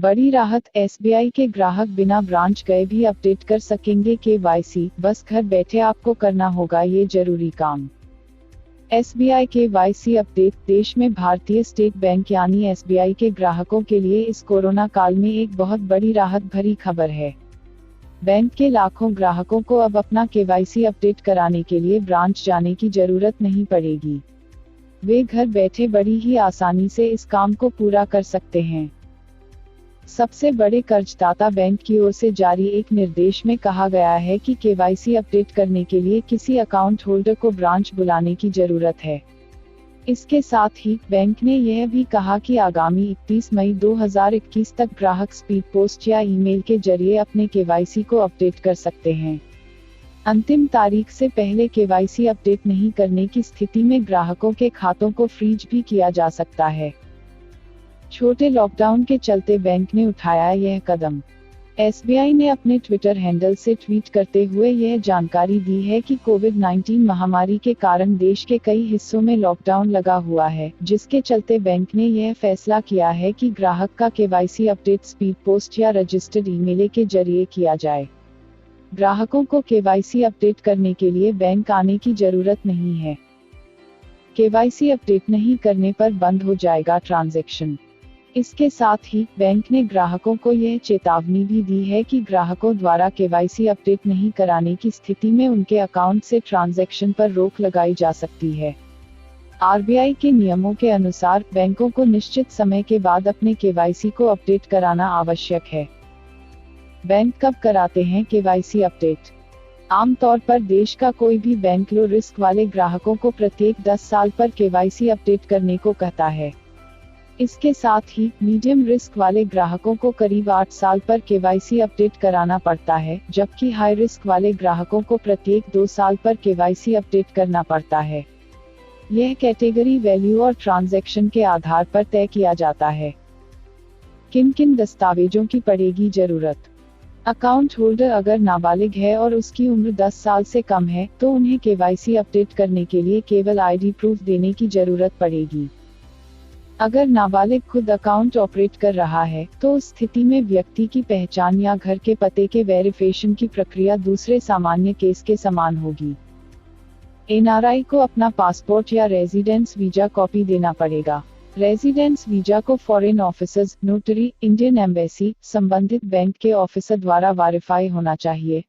बड़ी राहत, एसबीआई के ग्राहक बिना ब्रांच गए भी अपडेट कर सकेंगे केवाईसी, बस घर बैठे आपको करना होगा ये जरूरी काम। SBI KYC update. देश में भारतीय स्टेट बैंक यानी एसबीआई के ग्राहकों के लिए इस कोरोना काल में एक बहुत बड़ी राहत भरी खबर है। बैंक के लाखों ग्राहकों को अब अपना केवाईसी अपडेट कराने के लिए ब्रांच जाने की जरूरत नहीं पड़ेगी। वे घर बैठे बड़ी ही आसानी से इस काम को पूरा कर सकते हैं। सबसे बड़े कर्जदाता बैंक की ओर से जारी एक निर्देश में कहा गया है कि केवाईसी अपडेट करने के लिए किसी अकाउंट होल्डर को ब्रांच बुलाने की जरूरत है। इसके साथ ही बैंक ने यह भी कहा कि आगामी 31 मई 2021 तक ग्राहक स्पीड पोस्ट या ईमेल के जरिए अपने केवाईसी को अपडेट कर सकते हैं। अंतिम तारीख से पहले केवाईसी अपडेट नहीं करने की स्थिति में ग्राहकों के खातों को फ्रीज भी किया जा सकता है। छोटे लॉकडाउन के चलते बैंक ने उठाया यह कदम। एसबीआई ने अपने ट्विटर हैंडल से ट्वीट करते हुए यह जानकारी दी है कि कोविड-19 महामारी के कारण देश के कई हिस्सों में लॉकडाउन लगा हुआ है, जिसके चलते बैंक ने यह फैसला किया है कि ग्राहक का केवाईसी अपडेट स्पीड पोस्ट या रजिस्टर्ड ईमेल के जरिए किया जाए। ग्राहकों को केवाईसी अपडेट करने के लिए बैंक आने की जरूरत नहीं है। केवाईसी अपडेट नहीं करने पर बंद हो जाएगा ट्रांजैक्शन। इसके साथ ही बैंक ने ग्राहकों को यह चेतावनी भी दी है कि ग्राहकों द्वारा केवाईसी अपडेट नहीं कराने की स्थिति में उनके अकाउंट से ट्रांजैक्शन पर रोक लगाई जा सकती है। आरबीआई के नियमों के अनुसार बैंकों को निश्चित समय के बाद अपने केवाईसी को अपडेट कराना आवश्यक है। बैंक कब कराते हैं केवाईसी अपडेट? आमतौर पर देश का कोई भी बैंक लो रिस्क वाले ग्राहकों को प्रत्येक 10 साल पर केवाईसी अपडेट करने को कहता है। इसके साथ ही मीडियम रिस्क वाले ग्राहकों को करीब 8 साल पर केवाईसी अपडेट कराना पड़ता है, जबकि हाई रिस्क वाले ग्राहकों को प्रत्येक 2 साल पर केवाईसी अपडेट करना पड़ता है। यह कैटेगरी वैल्यू और ट्रांजैक्शन के आधार पर तय किया जाता है। किन किन दस्तावेजों की पड़ेगी जरूरत? अकाउंट होल्डर अगर नाबालिग है और उसकी उम्र 10 साल से कम है, तो उन्हें केवाईसी अपडेट करने के लिए केवल आईडी प्रूफ देने की जरूरत पड़ेगी। अगर नाबालिग खुद अकाउंट ऑपरेट कर रहा है, तो उस स्थिति में व्यक्ति की पहचान या घर के पते के वेरिफिकेशन की प्रक्रिया दूसरे सामान्य केस के समान होगी। एनआरआई को अपना पासपोर्ट या रेजिडेंस वीजा कॉपी देना पड़ेगा। रेजिडेंस वीजा को foreign officers, notary, Indian embassy, संबंधित बैंक के ऑफिसर द्वारा वेरीफाई होना चाहिए।